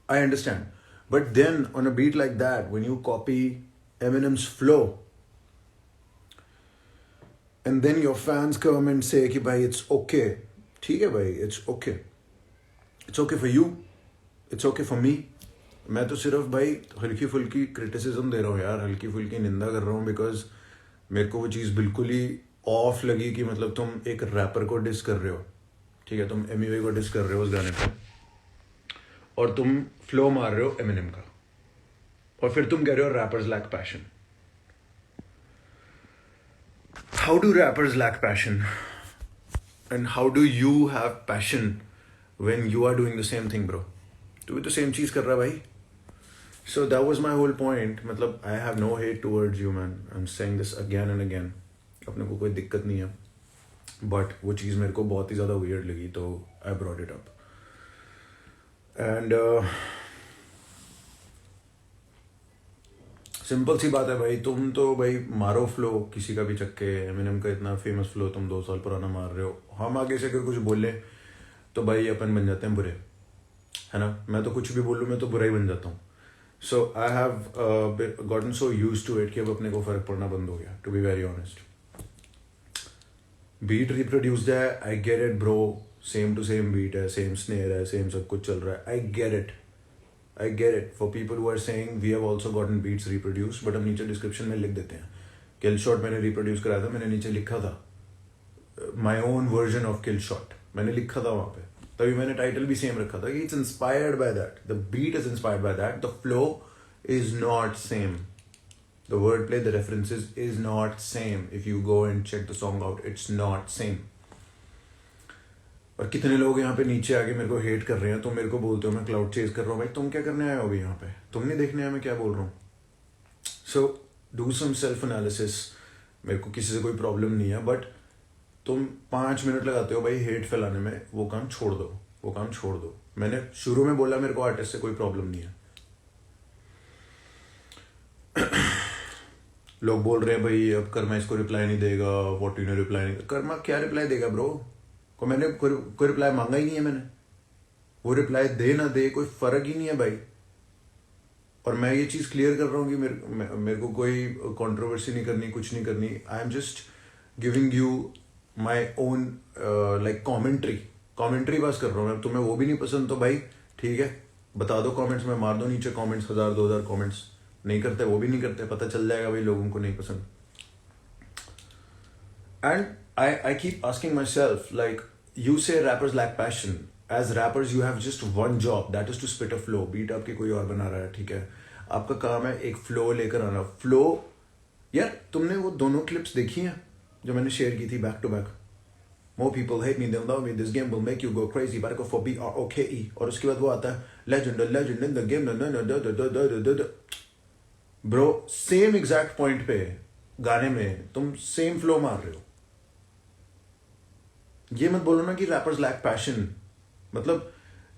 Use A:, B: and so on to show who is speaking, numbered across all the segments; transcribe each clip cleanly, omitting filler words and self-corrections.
A: I understand. But then on a beat like that, when you copy Eminem's flow, and then your fans come and say कि भाई it's okay, ठीक है भाई, it's okay. It's okay for you. It's okay for me. मैं तो सिर्फ भाई हल्की फुल्की क्रिटिसिज्म दे रहा हूँ यार, हल्की फुल्की निंदा कर रहा हूँ, बिकॉज मेरे को वो चीज़ बिल्कुल ही ऑफ लगी कि मतलब तुम एक रैपर को डिस कर रहे हो, ठीक है, तुम एमिवे को डिस कर रहे हो उस गाने पे, और तुम फ्लो मार रहे हो एमिनेम का, और फिर तुम कह रहे हो rappers lack passion. How do rappers lack passion and how do you have passion when you are doing the same thing bro? तू भी तो सेम चीज़ कर रहा है भाई. So that was my whole point. मतलब I have no hate towards you man. I'm saying this again and again. अपने को कोई दिक्कत नहीं है. But वो चीज़ मेरे को बहुत ही ज़्यादा weird लगी, तो I brought it up. And simple सी बात है भाई, तुम तो भाई मारो फ्लो किसी का भी चक्के. एमिनेम का इतना फेमस फ्लो तुम 2 साल पुराना मार रहे हो. हम आगे से अगर कुछ बोले तो भाई अपन बन जाते हैं बुरे, है ना. मैं तो कुछ भी बोलूँ मैं तो बुरा ही बन जाता हूँ. So I have gotten so used to it कि अब अपने को फर्क पड़ना बंद हो गया, to be very honest. Beat reproduced है, I get it bro, same to same beat है, same snare है, same सब कुछ चल रहा है, I get it. For people who are saying we have also gotten beats reproduced, but हम नीचे description में लिख देते हैं Kill Shot मैंने reproduce कराया था, मैंने नीचे लिखा था my own version of Kill Shot, मैंने लिखा था वहाँ पे, तभी मैंने टाइटल भी सेम रखा था कि it's inspired by that, the beat is inspired by that, the flow is not same, the word play, the references is not same. If you go and check the song out, it's not same. और कितने लोग यहाँ पे नीचे आके मेरे को hate कर रहे हैं, तुम मेरे को बोलते हो मैं क्लाउड चेज कर रहा हूँ. भाई तुम क्या करने आए हो अभी यहाँ पे? तुम नहीं देखने आए मैं क्या बोल रहा हूँ. So do some self analysis. मेरे को किसी से कोई प्रॉब्लम नहीं है, बट तुम 5 मिनट लगाते हो भाई हेट फैलाने में, वो काम छोड़ दो. मैंने शुरू में बोला मेरे को आर्टिस्ट से कोई प्रॉब्लम नहीं है. लोग बोल रहे हैं भाई अब कर्मा इसको रिप्लाई नहीं देगा, वॉट ने रिप्लाई नहीं. कर्मा क्या रिप्लाई देगा ब्रो? को मैंने कोई रिप्लाई मांगा ही नहीं है. मैंने वो रिप्लाई दे ना दे कोई फर्क ही नहीं है भाई. और मैं ये चीज़ क्लियर कर रहा हूँ कि मेरे को कोई कंट्रोवर्सी नहीं करनी, कुछ नहीं करनी. I am just giving you my own like commentary बस कर रहा हूँ मैं. तुम्हें वो भी नहीं पसंद तो भाई ठीक है, बता दो कमेंट्स में, मार दो नीचे कमेंट्स, 1000-2000 कमेंट्स. नहीं करते वो भी नहीं करते, पता चल जाएगा भाई लोगों को नहीं पसंद. And I keep asking myself like you say rappers lack passion. As rappers you have just one job, that is to spit a flow. Beat आपके कोई और बना रहा है, ठीक है, आपका काम है एक फ्लो लेकर आना. फ्लो यार, तुमने वो दोनों क्लिप्स देखी हैं जो मैंने शेयर की थी back to back? More people hate me than love me. This game will make you go crazy. But I go for BROKE. और उसके बाद वो आता है legend in the game. Bro, same exact point पे गाने में तुम same flow मार रहे हो. ये मत बोलो ना कि rappers lack passion. मतलब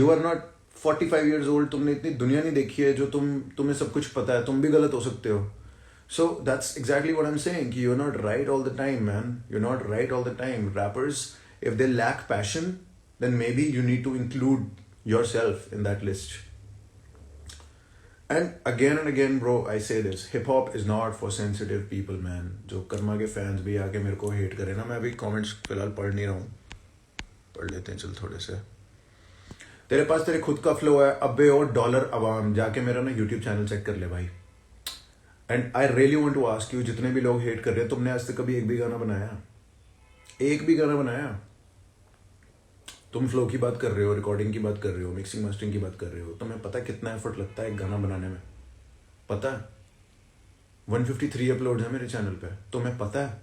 A: you are not 45 years old. तुमने इतनी दुनिया नहीं देखी है जो तुम्हें सब कुछ पता है. तुम भी गलत हो सकते हो. So that's exactly what I'm saying. You're not right all the time, man. You're not right all the time. Rappers, if they lack passion, then maybe you need to include yourself in that list. And again, bro, I say this. Hip-hop is not for sensitive people, man. जो कर्मा के fans भी आके मेरे को hate करे ना, मैं अभी comments फिलहाल पढ़ नहीं रहा हूँ. पढ़ लेते हैं चल थोड़े से. तेरे पास तेरे खुद का flow है, अब्बे और डॉलर अवाम, जाके मेरा ना YouTube चैनल चेक कर ले भाई. And I really want to ask you, जितने भी लोग हेट कर रहे हैं, तुमने आज तक कभी एक भी गाना बनाया? एक भी गाना बनाया? तुम फ्लो की बात कर रहे हो, रिकॉर्डिंग की बात कर रहे हो, मिक्सिंग मास्टरिंग की बात कर रहे हो. तुम्हें पता है कितना एफर्ट लगता है एक गाना बनाने में? पता है? 153 अपलोड्स है मेरे चैनल पे. तुम्हें पता है?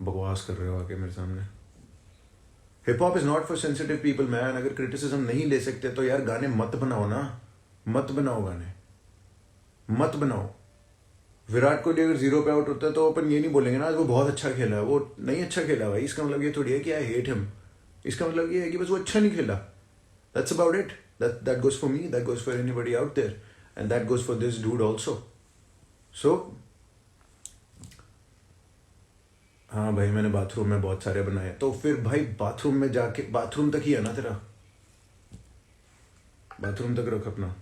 A: बकवास कर रहे हो आके मेरे सामने. Hip hop is not for sensitive people man. अगर क्रिटिसिज्म नहीं ले सकते तो यार गाने मत बनाओ ना. मत बनाओ गाने, मत बनाओ. विराट कोहली अगर 0 पे आउट होता है तो अपन ये नहीं बोलेंगे ना वो बहुत अच्छा खेला है. वो नहीं अच्छा खेला भाई, इसका मतलब ये थोड़ी है कि आई हेट हिम. इसका मतलब ये है कि बस वो अच्छा नहीं खेला. That's about it. That goes for me, that goes for anybody out there, and that goes for this dude also. So हाँ भाई, मैंने बाथरूम में बहुत सारे बनाए. तो फिर भाई बाथरूम में जाके, बाथरूम तक ही है ना तेरा. बाथरूम तक रख अपना।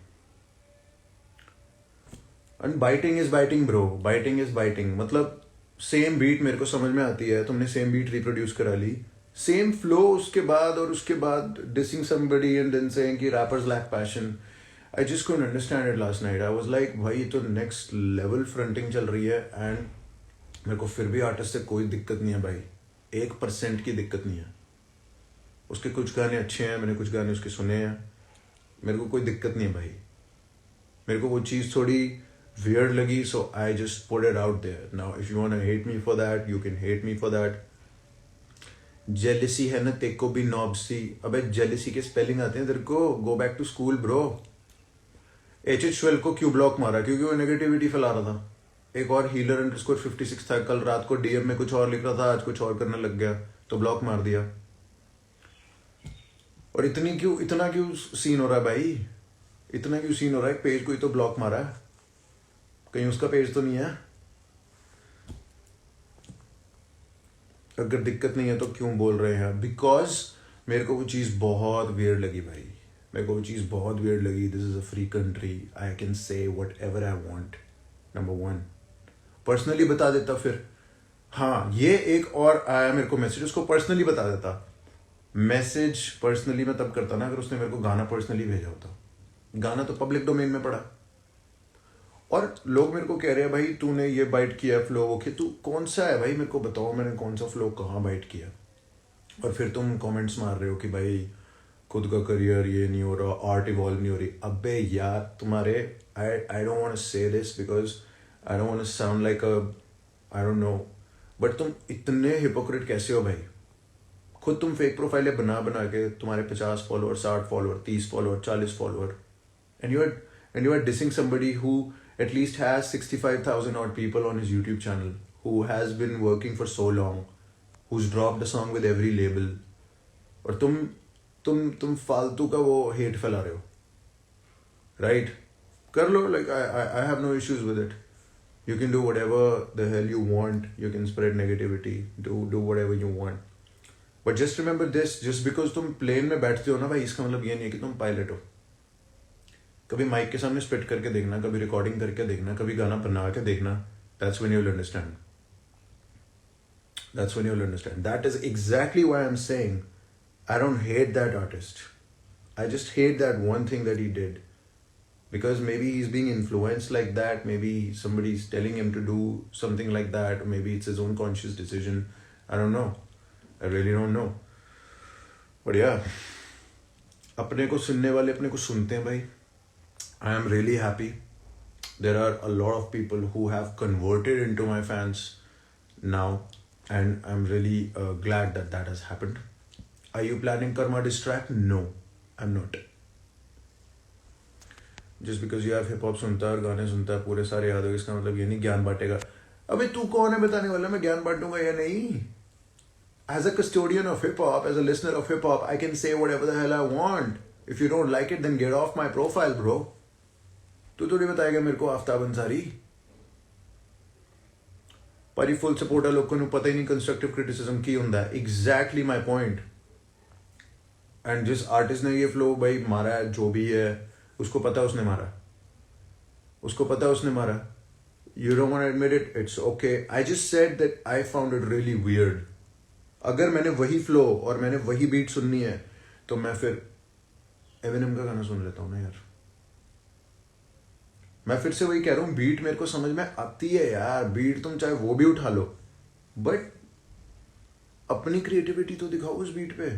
A: And biting is biting bro, biting is biting. मतलब सेम बीट मेरे को समझ में आती है, तुमने सेम बीट रिप्रोड्यूस करा ली, सेम फ्लो उसके बाद, और उसके बाद dissing somebody and then saying कि rappers lack passion. I just couldn't understand it last night. I was like भाई तो नेक्स्ट लेवल फ्रंटिंग चल रही है, एंड मेरे को फिर भी आर्टिस्ट से कोई दिक्कत नहीं है भाई, 1% की दिक्कत नहीं है। उसके कुछ गाने अच्छे हैं, मैंने कुछ गाने उसके सुने हैं, मेरे को कोई दिक्कत नहीं है भाई। मेरे को वो चीज़ थोड़ी weird लगी, so I just put it out there. Now if you wanna hate me for that, you can hate me for that. Jealousy है ना तेको भी नॉबसी। अबे जेलिसी के स्पेलिंग आते हैं तेरे को, go back to school bro. HH12 को क्यों ब्लॉक मारा? क्योंकि वो नेगेटिविटी फैला रहा था। एक और हीलर अंडरस्कोर 56 था, कल रात को DM में कुछ और लिख रहा था, आज कुछ और करने लग गया, तो ब्लॉक मार दिया। और इतना क्यों सीन हो रहा है भाई? इतना क्यों सीन हो रहा है? पेज को ही तो ब्लॉक मारा है, कहीं उसका पेज तो नहीं है। अगर दिक्कत नहीं है तो क्यों बोल रहे हैं? बिकॉज मेरे को वो चीज़ बहुत वियर्ड लगी भाई, मेरे को वो चीज़ बहुत वियर्ड लगी। This is a free country, I can say what ever I want. Number 1 personally बता देता फिर। हाँ, ये एक और आया मेरे को मैसेज, उसको पर्सनली बता देता। मैसेज पर्सनली मैं तब करता ना अगर उसने मेरे को गाना पर्सनली भेजा होता। गाना तो पब्लिक डोमेन में पड़ा, और लोग मेरे को कह रहे हैं भाई तूने ये बाइट किया फ्लो, ओके तू कौन सा है भाई, मेरे को बताओ मैंने कौन सा फ्लो कहाँ बाइट किया। और फिर तुम कमेंट्स मार रहे हो कि भाई खुद का करियर ये नहीं हो रहा, आर्ट इवॉल्व नहीं हो रही। अबे यार तुम्हारे I don't want to say this because I don't want to sound like a I don't know, but तुम इतने हिपोक्रेट कैसे हो भाई? खुद तुम फेक प्रोफाइलें बना बना के तुम्हारे 50 follower, 60 follower, 30 follower, 40 follower, and you are dissing somebody who at least has 65,000 odd people on his YouTube channel, who has been working for so long, who's dropped a song with every label, और तुम फालतू का वो hate फैला रहे हो, right? कर लो, like I have no issues with it. You can do whatever the hell you want, you can spread negativity, do whatever you want, but just remember this, just because तुम plane में बैठते हो ना भाई, इसका मतलब ये नहीं है कि तुम पायलट हो। कभी माइक के सामने स्पिट करके देखना, कभी रिकॉर्डिंग करके देखना, कभी गाना बना के देखना। That's when you'll understand. That's when you'll understand. That is exactly why I'm saying I don't hate that artist. I just hate that one thing that he did. Because maybe he's being influenced like that, maybe somebody's telling him to do something like that, or maybe it's his own conscious decision. I don't know. I really don't know. But yeah, अपने को सुनने वाले अपने को सुनते हैं भाई। I am really happy. There are a lot of people who have converted into my fans now, and I'm really glad that that has happened. Are you planning Karma diss track? No, I'm not. Just because you have hip hop सुनता है और गाने सुनता है पूरे सारे याद हो, इसका मतलब ये नहीं ज्ञान बांटेगा। अबे तू कौन है बताने वाला मैं ज्ञान बांटूंगा या नहीं? As a custodian of hip hop, as a listener of hip hop, I can say whatever the hell I want. If you don't like it, then get off my profile, bro. तू थोड़ी बताएगा मेरे को आफ्ताब अंसारी। पर full support है, लोगों को पता ही नहीं कंस्ट्रक्टिव क्रिटिसिज्म की होता है। Exactly my point. एंड जिस आर्टिस्ट ने ये फ्लो भाई मारा है, जो भी है उसको पता है उसने मारा, उसको पता है उसने मारा। You don't want to admit it, it's okay. I just said that I found it really weird. अगर मैंने वही फ्लो और मैंने वही बीट सुननी है तो मैं फिर एमिनेम का गाना सुन लेता हूँ ना यार। मैं फिर से वही कह रहा हूँ, बीट मेरे को समझ में आती है यार, बीट तुम चाहे वो भी उठा लो, बट अपनी क्रिएटिविटी तो दिखाओ उस बीट पे,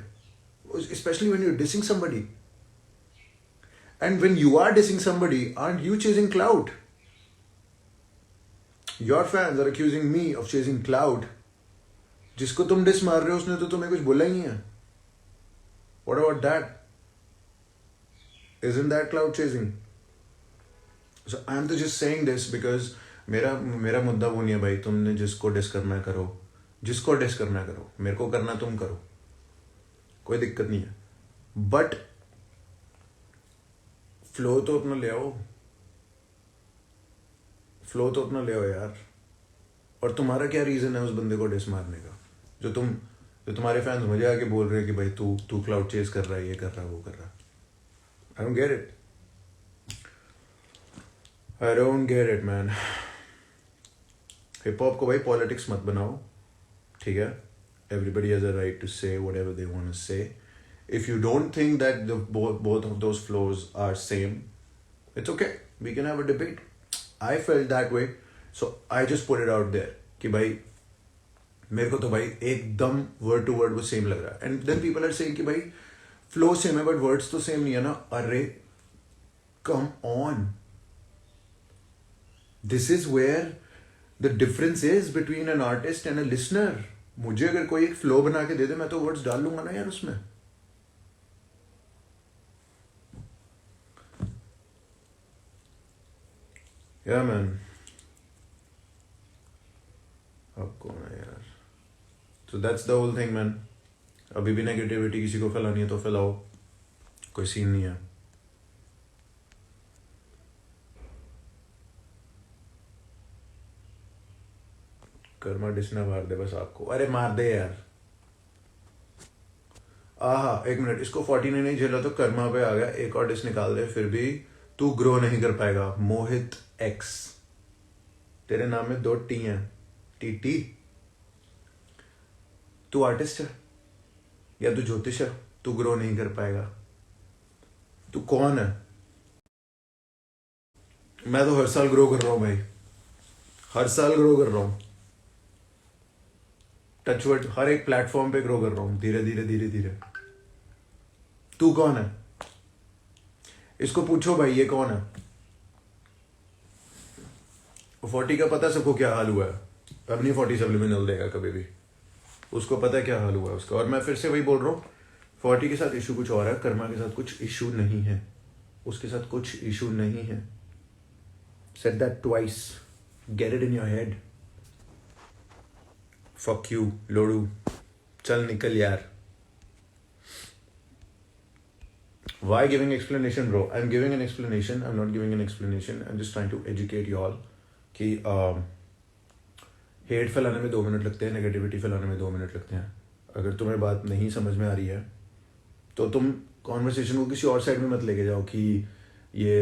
A: specially when you are dissing somebody. And when you are dissing somebody, aren't you chasing cloud? Your fans are accusing me of chasing cloud. जिसको तुम डिस मार रहे हो उसने तो तुम्हें कुछ बोला ही नहीं है। What about that? Isn't that cloud chasing? So I'm just saying this because मेरा मुद्दा वो नहीं है भाई, तुमने जिसको डिस करना है करो, जिसको डिस करना है करो, मेरे को करना तुम करो, कोई दिक्कत नहीं है, बट फ्लो तो अपना ले आओ, फ्लो तो अपना ले आओ यार। और तुम्हारा क्या रीजन है उस बंदे को डिस मारने का, जो तुम्हारे फैंस मुझे आके बोल रहे हैं कि भाई तू क्लाउड चेस कर रहा है, ये कर रहा है, वो कर रहा है। I don't get it. I don't get it, man. Hip hop को भाई पॉलिटिक्स मत बनाओ, ठीक है? Everybody has a right to say whatever they want to say. If you don't think that both of those flows are same, it's okay. We can have a debate. I felt that way, so I just put it out there कि भाई मेरे को तो भाई एकदम word to word वो same लग रहा है. And then people are saying कि भाई flow same है but words तो same नहीं है ना. अरे come on. This is where the difference is between an artist and a listener. मुझे अगर कोई एक फ्लो बना के दे दे मैं तो वर्ड्स डाल लूंगा ना यार उसमें. Yeah man. अब कौन है यार? So that's the whole thing man. अभी भी नेगेटिविटी किसी को फैलानी है तो फैलाओ, कोई सीन नहीं है. कर्मा डिस ना मार दे बस आपको. अरे मार दे यार. आहा एक मिनट, इसको 49 नहीं झेला तो कर्मा पे आ गया. एक और डिस निकाल दे फिर भी तू ग्रो नहीं कर पाएगा. मोहित एक्स, तेरे नाम में 2 टी हैं. टी. तू आर्टिस्ट है या तू ज्योतिष है? तू ग्रो नहीं कर पाएगा. तू कौन है? मैं तो हर साल ग्रो कर रहा हूं भाई, हर साल ग्रो कर रहा हूं. टचवर्ड हर एक प्लेटफॉर्म पे ग्रो कर रहा हूं धीरे धीरे धीरे धीरे. तू कौन है? इसको पूछो भाई ये कौन है? 40 का पता सबको क्या हाल हुआ है. अब नहीं 40 सब्लिमिनल देगा कभी भी. उसको पता है क्या हाल हुआ है उसका. और मैं फिर से वही बोल रहा हूँ, 40 के साथ इशू कुछ और है, कर्मा के साथ कुछ इशू नहीं है. उसके साथ कुछ इशू नहीं है. Said that twice. Get it in your head. Fuck you लोडू. चल निकल यार. Why giving explanation bro? I'm giving an explanation. I'm not giving an explanation. I'm just trying to educate you all कि hate फैलाने में 2 minute लगते हैं, negativity फैलाने में 2 मिनट लगते हैं. अगर तुम्हें बात नहीं समझ में आ रही है तो तुम कॉन्वर्सेशन को किसी और साइड में मत लेके जाओ कि ये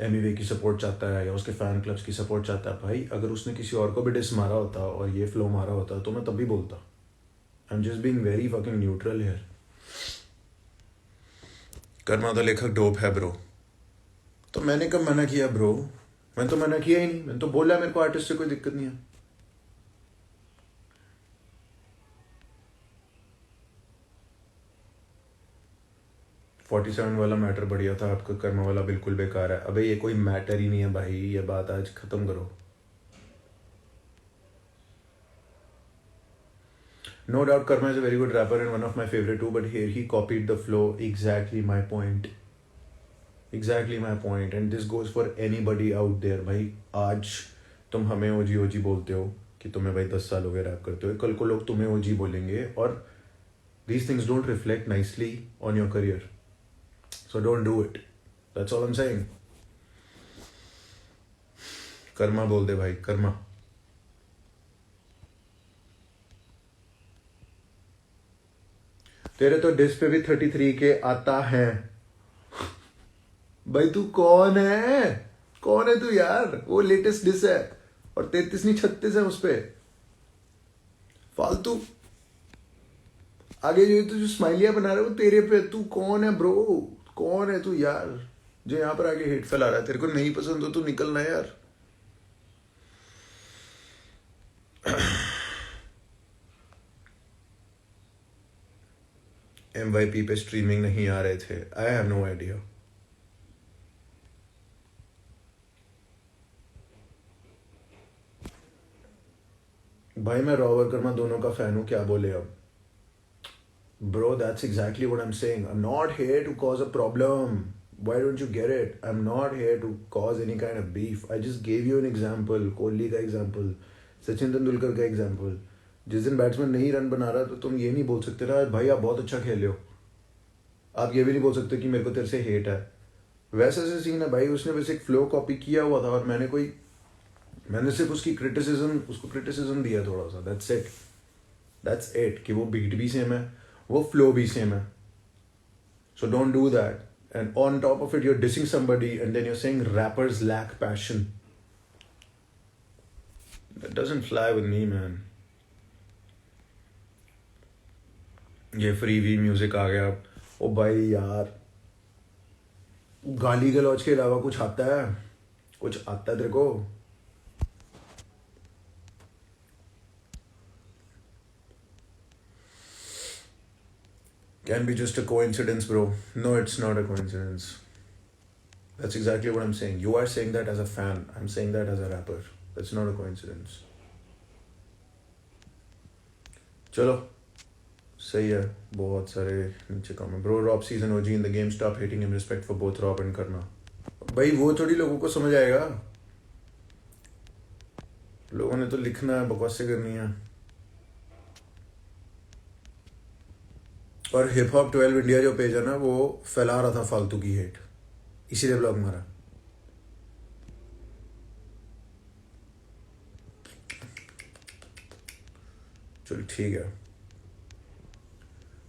A: एमईवे की सपोर्ट चाहता है या उसके फैन क्लब्स की सपोर्ट चाहता है. भाई अगर उसने किसी और को भी डिस मारा होता और ये फ्लो मारा होता तो मैं तब भी बोलता. I am just being very fucking neutral here. Karma तो लेखक डोप है ब्रो. तो मैंने कब मना किया ब्रो? मैंने तो मना किया ही नहीं. मैंने तो बोला मेरे को आर्टिस्ट से कोई दिक्कत नहीं है. $47 वाला मैटर बढ़िया था, आपका कर्मा वाला बिल्कुल बेकार है. अबे ये कोई मैटर ही नहीं है भाई, ये बात आज खत्म करो. No doubt Karma is a very good rapper and one of my favorite too, but here he copied the flow. Exactly my point. Exactly my point. And this goes for anybody out there. भाई आज तुम हमें ओजी ओजी बोलते हो कि तुम्हें भाई 10 साल हो गए रैप करते हो, कल को लोग तुम्हें ओजी बोलेंगे और these things don't reflect nicely on your career. So don't do it. That's all I'm saying. Karma बोल दे भाई, कर्मा. तेरे तो डिस पे भी 33 के आता है. भाई तू कौन है? कौन है तू यार? वो लेटेस्ट डिस है और 33 नहीं 36 है उस पे. फालतू. आगे जो स्माइलिया बना रहा है वो तेरे पे. तू कौन है ब्रो? कौन है तू यार जो यहाँ पर आगे हेट फैला रहा है? तेरे को नहीं पसंद हो तो निकलना यार. MYP पे स्ट्रीमिंग नहीं आ रहे थे. I have no idea. भाई मैं रॉवर कर्मा दोनों का फैन हूं, क्या बोले अब? Bro, that's exactly what I'm saying. I'm not here to cause a problem. Why don't you get it? I'm not here to cause any kind of beef. I just gave you an example. Kohli का example, Sachin Tendulkar का example. जिस दिन batsman नहीं run बना रहा तो तुम ये नहीं बोल सकते ना भाई आप बहुत अच्छा खेले हो. आप ये भी नहीं बोल सकते कि मेरे को तेरे से हेट है. वैसे से सीन है भाई. उसने बस एक फ्लो कॉपी किया हुआ था और मैंने सिर्फ उसको क्रिटिसिज्म दिया थोड़ा सा. That's it कि वो बीट भी सेम है, वो फ्लो भी सेम है. So don't do that. and on top of it you're dissing somebody, and then you're saying rappers lack passion. That doesn't fly with me, man. ये free we music आ गया. ओ भाई यार, गाली गलौज के अलावा कुछ आता है? कुछ आता है तेरे को? Can be just a coincidence, bro. No, it's not a coincidence. That's exactly what I'm saying. You are saying that as a fan. I'm saying that as a rapper. That's not a coincidence. चलो सही है. बहुत सारे नीचे comment. Bro, Rob season OG in the game. Stop hating him. Respect for both Rob and Karma. भाई वो थोड़ी लोगों को समझ आएगा. लोगों ने तो लिखना है, बकवासें करनी है. और हिप हॉप 12 इंडिया जो पेज है ना, वो फैला रहा था फालतू की हेट, इसीलिए ब्लॉग मारा. चल ठीक है.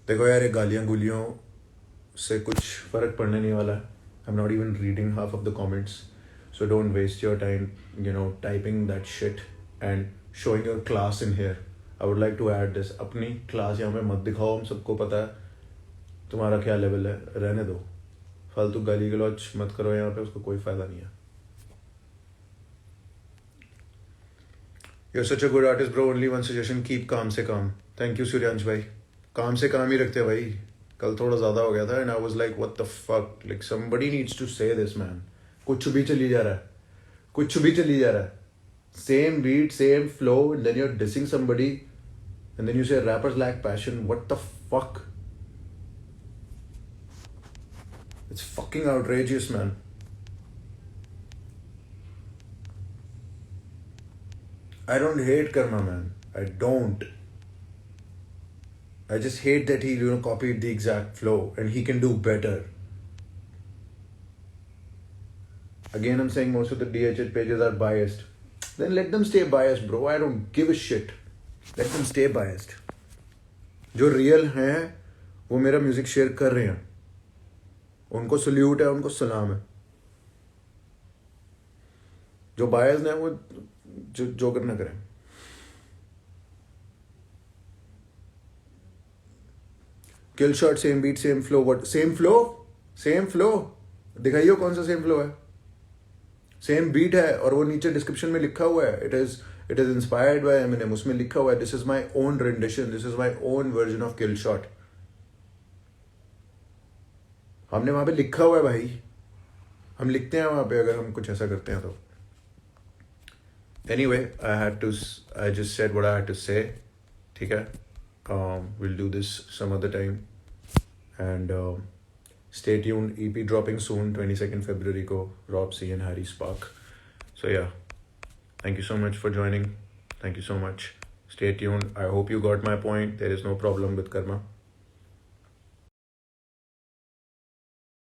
A: देखो यार, ये गालियाँ गुलियों से कुछ फ़र्क पड़ने नहीं वाला है. I am not even reading half of the comments, so don't waste your time typing that shit and showing your class in here. I would like to add this. अपनी क्लास यहाँ पे मत दिखाओ. हम सबको पता है तुम्हारा क्या लेवल है. रहने दो. फालतू गाली गलौज मत करो यहाँ पे, उसको कोई फ़ायदा नहीं है. You're such a good artist, bro. Only one suggestion: keep काम से काम. Thank you, सूर्यांश भाई. काम से काम ही रखते हैं भाई. कल थोड़ा ज़्यादा हो गया था and I was like, what the fuck? Like somebody needs to say this, man. कुछ भी चली जा रहा है. कुछ भी चली जा रहा है. Same beat, same flow, and then you're dissing somebody, and then you say rappers lack passion. What the fuck? It's fucking outrageous, man. I don't hate Karma, man. I don't. I just hate that he, copied the exact flow and he can do better. Again, I'm saying most of the DHH pages are biased. Then let them stay biased, bro. I don't give a shit. Let them stay biased. जो real हैं, वो मेरा music share कर रहे हैं. उनको salute है, उनको सलाम है. जो biased हैं, वो जो करना करें. Kill shot, same beat, same flow. What same flow? Same flow दिखाइए, कौन सा सेम फ्लो है? सेम बीट है और वो नीचे डिस्क्रिप्शन में लिखा हुआ है, it is inspired by Eminem. उसमें लिखा हुआ है this is my own rendition, this is my own version of kill shot. हमने वहां पे लिखा हुआ है भाई. हम लिखते हैं वहां पे अगर हम कुछ ऐसा करते हैं तो. Anyway, I just said what I had to say. ठीक है. We'll do this some other time. And stay tuned. EP dropping soon, 22nd February को, Rob C and Harry Spark. So yeah, thank you so much for joining. Thank you so much. Stay tuned. I hope you got my point. There is no problem with Karma.